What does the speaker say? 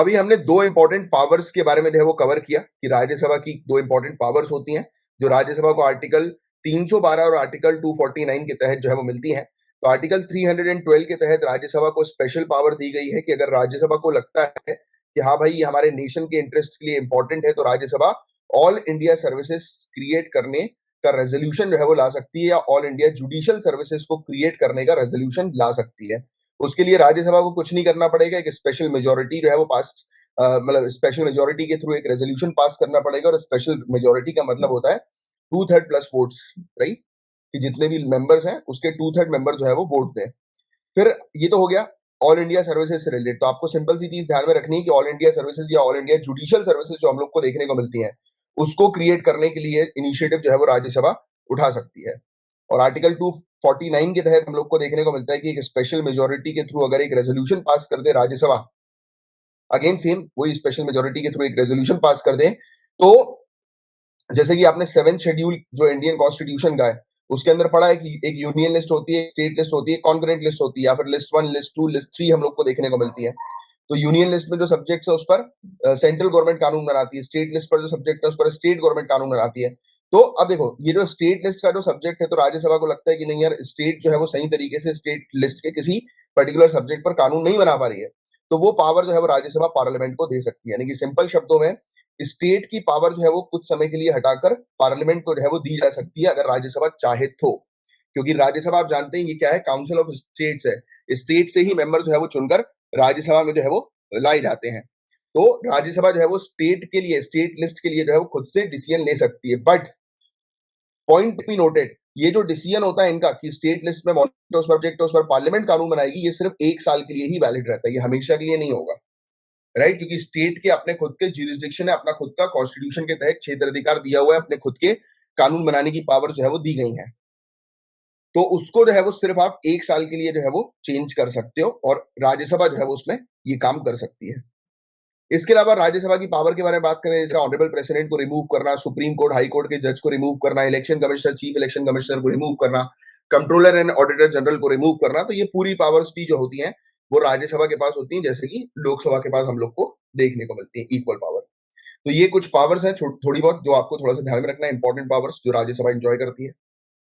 अभी हमने दो इंपॉर्टेंट पावर्स के बारे में जो है वो कवर किया कि राज्यसभा की दो इंपॉर्टेंट पावर्स होती हैं जो राज्यसभा को आर्टिकल 312 और आर्टिकल 249 के तहत जो है वो मिलती हैं। तो आर्टिकल 312 के तहत राज्यसभा को स्पेशल पावर दी गई है कि अगर राज्यसभा को लगता है कि हाँ भाई ये हमारे नेशन के इंटरेस्ट के लिए इंपॉर्टेंट है तो Rajya Sabha all India services create करने का रेजोल्यूशन जो है वो ला सकती है या ऑल इंडिया जुडिशियल सर्विसेज को क्रिएट करने का रेजोल्यूशन ला सकती है। उसके लिए राज्यसभा को कुछ नहीं करना पड़ेगा, एक स्पेशल मेजोरिटी जो है वो पास मतलब स्पेशल मेजोरिटी के थ्रू एक रेजोल्यूशन पास करना पड़ेगा। और स्पेशल मेजोरिटी का मतलब होता है 2/3 प्लस वोट्स, राइट, कि जितने भी मेंबर्स हैं उसके 2/3 मेंबर जो है वो वोट दें। फिर ये तो हो गया ऑल इंडिया सर्विसेज से रिलेटेड। तो आपको सिंपल सी चीज ध्यान में रखनी है कि ऑल इंडिया सर्विसेज या ऑल इंडिया जुडिशियल सर्विसेज जो हम लोग को देखने को मिलती हैं उसको क्रिएट करने के लिए इनिशिएटिव जो है वो राज्यसभा उठा सकती है। और आर्टिकल 249 के तहत हम लोग को देखने को मिलता है कि एक स्पेशल मेजोरिटी के थ्रू अगर एक रेजोल्यूशन पास कर दे राज्यसभा, अगेन सेम वही स्पेशल मेजोरिटी के थ्रू एक रेजोल्यूशन पास कर दे, तो जैसे कि आपने 7th शेड्यूल जो इंडियन कॉन्स्टिट्यूशन का है उसके अंदर पढ़ा है कि एक यूनियन लिस्ट होती है, स्टेट लिस्ट होती है, कॉन्करेंट लिस्ट होती है, या फिर लिस्ट 1, लिस्ट 2, लिस्ट 3 हम लोग को देखने को मिलती है। तो यूनियन लिस्ट में जो सब्जेक्ट्स है उस पर सेंट्रल गवर्नमेंट कानून बनाती है, स्टेट लिस्ट पर जो सब्जेक्ट है उस पर स्टेट गवर्नमेंट कानून बनाती है। तो अब देखो ये जो स्टेट लिस्ट का जो सब्जेक्ट है तो राज्यसभा को लगता है कि नहीं यार स्टेट जो है वो सही तरीके से स्टेट लिस्ट के किसी पर्टिकुलर सब्जेक्ट पर कानून नहीं बना पा रही है, तो वो पावर जो है वो राज्यसभा पार्लियामेंट को दे सकती है। यानी कि सिंपल शब्दों में स्टेट की पावर जो है वो कुछ समय के लिए हटाकर पार्लियामेंट को जो है वो दी जा सकती है अगर राज्यसभा चाहे तो। क्योंकि राज्यसभा आप जानते हैं ये क्या है, काउंसिल ऑफ स्टेट्स है, स्टेट से ही मेंबर जो है वो चुनकर राज्यसभा में जो है वो लाए जाते हैं। तो राज्यसभा जो है वो स्टेट के लिए, स्टेट लिस्ट के लिए जो है वो खुद से डिसीजन ले सकती है। बट पॉइंट बी नोटेड, ये जो डिसीजन होता है इनका कि स्टेट लिस्ट में मॉनिटर सब्जेक्ट उस पर पार्लियामेंट कानून बनाएगी, ये सिर्फ 1 साल के लिए ही वैलिड रहता है, ये हमेशा के लिए नहीं होगा, राइट। क्योंकि स्टेट के अपने खुद के ज्यूरिसडिक्शन है, अपना खुद का कॉन्स्टिट्यूशन के तहत क्षेत्राधिकार दिया हुआ है, अपने खुद के कानून बनाने की पावर जो है वो दी गई है। तो उसको जो है वो सिर्फ आप 1 साल के लिए जो है वो चेंज कर सकते हो और राज्यसभा जो है वो उसमें ये काम कर सकती है। इसके अलावा राज्यसभा की पावर के बारे में बात करें, जैसे ऑनरेबल प्रेसिडेंट को रिमूव करना, सुप्रीम कोर्ट, हाई कोर्ट के जज को रिमूव करना, election commissioner, chief election commissioner को रिमूव करना, कंट्रोलर एंड ऑडिटर जनरल को रिमूव करना, तो ये पूरी पावर्स भी जो होती हैं वो राज्यसभा के पास होती हैं, जैसे कि लोकसभा के पास हम लोग को देखने को मिलती है इक्वल पावर। तो ये कुछ पावर्स हैं थोड़ी बहुत जो आपको थोड़ा सा ध्यान में रखना है, इंपॉर्टेंट पावर्स जो राज्यसभा एंजॉय करती है।